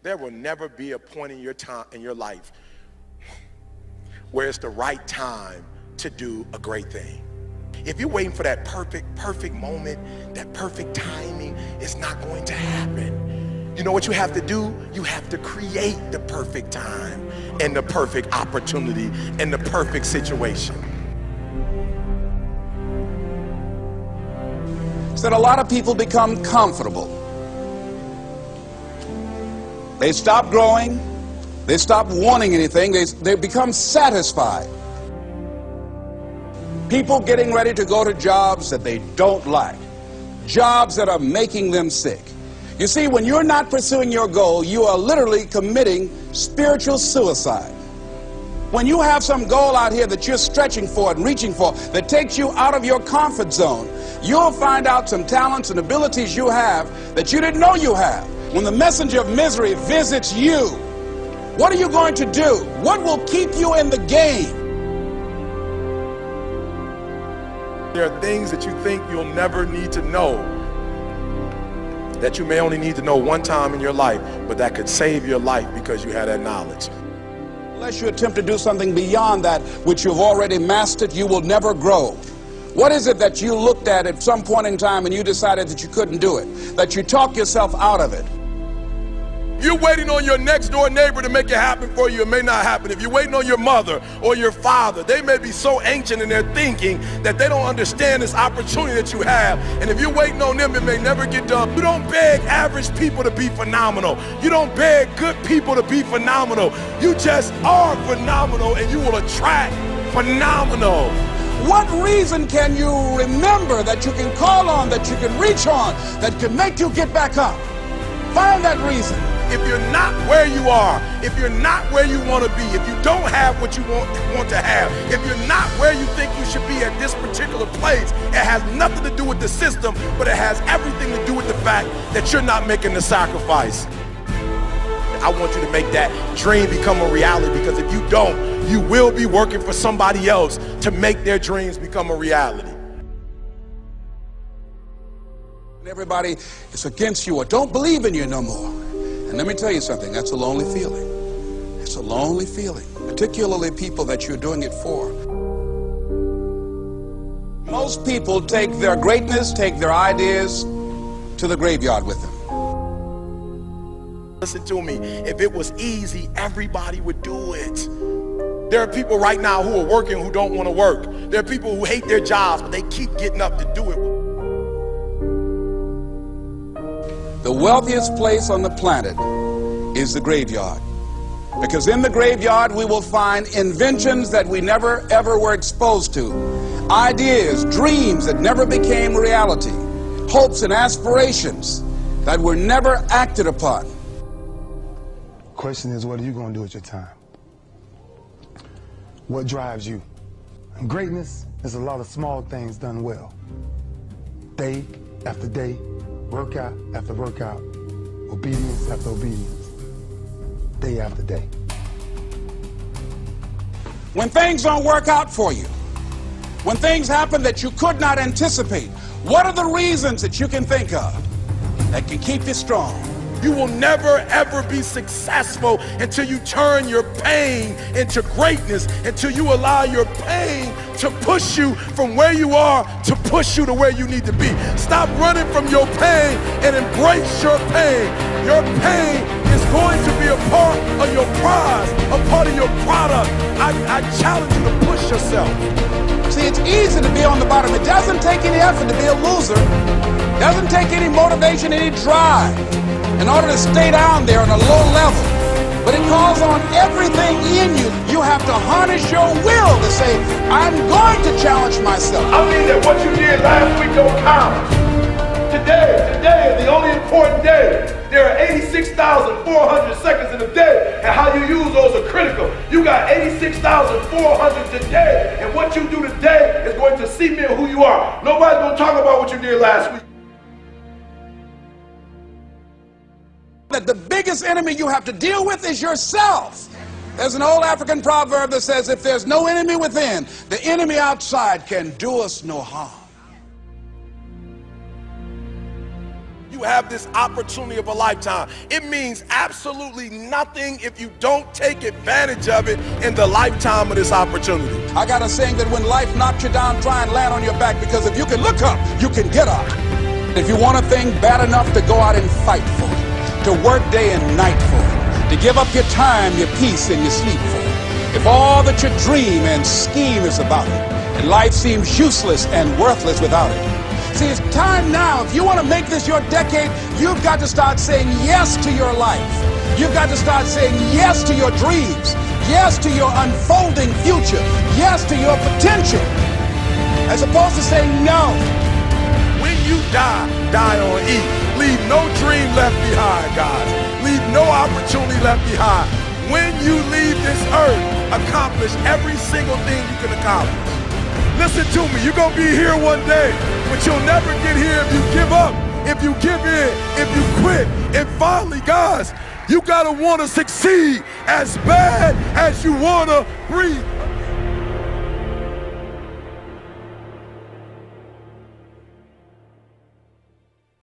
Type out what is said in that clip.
There will never be a point in your life where it's the right time to do a great thing. If you're waiting for that perfect moment, that perfect timing, it's not going to happen. You know what you have to do? You have to create the perfect time and the perfect opportunity and the perfect situation. That a lot of people become comfortable. They stop growing. They stop wanting anything. They become satisfied. People getting ready to go to jobs that they don't like. Jobs that are making them sick. You see, when you're not pursuing your goal, you are literally committing spiritual suicide. When you have some goal out here that you're stretching for and reaching for that takes you out of your comfort zone, you'll find out some talents and abilities you have that you didn't know you have. When the messenger of misery visits you, what are you going to do? What will keep you in the game? There are things that you think you'll never need to know, that you may only need to know one time in your life, but that could save your life because you had that knowledge. Unless you attempt to do something beyond that which you've already mastered, you will never grow. What is it that you looked at some point in time and you decided that you couldn't do it, that you talked yourself out of it? You're waiting on your next door neighbor to make it happen for you, it may not happen. If you're waiting on your mother or your father, they may be so ancient in their thinking that they don't understand this opportunity that you have. And if you're waiting on them, it may never get done. You don't beg average people to be phenomenal. You don't beg good people to be phenomenal. You just are phenomenal, and you will attract phenomenal. What reason can you remember that you can call on, that you can reach on, that can make you get back up? Find that reason. If you're not where you are, if you're not where you want to be, if you don't have what you want to have, if you're not where you think you should be at this particular place, it has nothing to do with the system, but it has everything to do with the fact that you're not making the sacrifice. I want you to make that dream become a reality, because if you don't, you will be working for somebody else to make their dreams become a reality. Everybody is against you or don't believe in you no more. And let me tell you something, that's a lonely feeling. It's a lonely feeling, particularly people that you're doing it for. Most people take their greatness, take their ideas to the graveyard with them. Listen to me, if it was easy, everybody would do it. There are people right now who are working who don't want to work. There are people who hate their jobs, but they keep getting up to do it. The wealthiest place on the planet is the graveyard. Because in the graveyard we will find inventions that we never ever were exposed to. Ideas, dreams that never became reality. Hopes and aspirations that were never acted upon. Question is, what are you going to do with your time? What drives you? And greatness is a lot of small things done well. Day after day, workout after workout, obedience after obedience, day after day. When things don't work out for you, when things happen that you could not anticipate, what are the reasons that you can think of that can keep you strong? You will never ever be successful until you turn your pain into greatness, until you allow your pain to push you from where you are to push you to where you need to be. Stop running from your pain and embrace your pain. Your pain is going to be a part of your prize, a part of your product. I challenge you to push yourself. See, it's easy to be on the bottom. It doesn't take any effort to be a loser. It doesn't take any motivation, any drive in order to stay down there on a low level. But it calls on everything in you. You have to harness your will to say, I'm going to challenge myself. I mean that what you did last week don't count. Today is the only important day. There are 86,400 seconds in a day, and how you use those are critical. You got 86,400 today, and what you do today is going to cement who you are. Nobody's going to talk about what you did last week. That the biggest enemy you have to deal with is yourself. There's an old African proverb that says, if there's no enemy within, the enemy outside can do us no harm. You you have this opportunity of a lifetime. It means absolutely nothing if you don't take advantage of it in the lifetime of this opportunity. I got a saying that when life knocks you down, try and land on your back, because if you can look up, you can get up. If you want a thing bad enough to go out and fight for it, to work day and night for it, to give up your time, your peace, and your sleep for it, if all that you dream and scheme is about it, and life seems useless and worthless without it. See, it's time now. If you want to make this your decade, you've got to start saying yes to your life. You've got to start saying yes to your dreams, yes to your unfolding future, yes to your potential, as opposed to saying no. When you die, die on E. Leave no dream left behind, guys. Leave no opportunity left behind. When you leave this earth, accomplish every single thing you can accomplish. Listen to me, you're going to be here one day, but you'll never get here if you give up, if you give in, if you quit. And finally, guys, you got to want to succeed as bad as you want to breathe.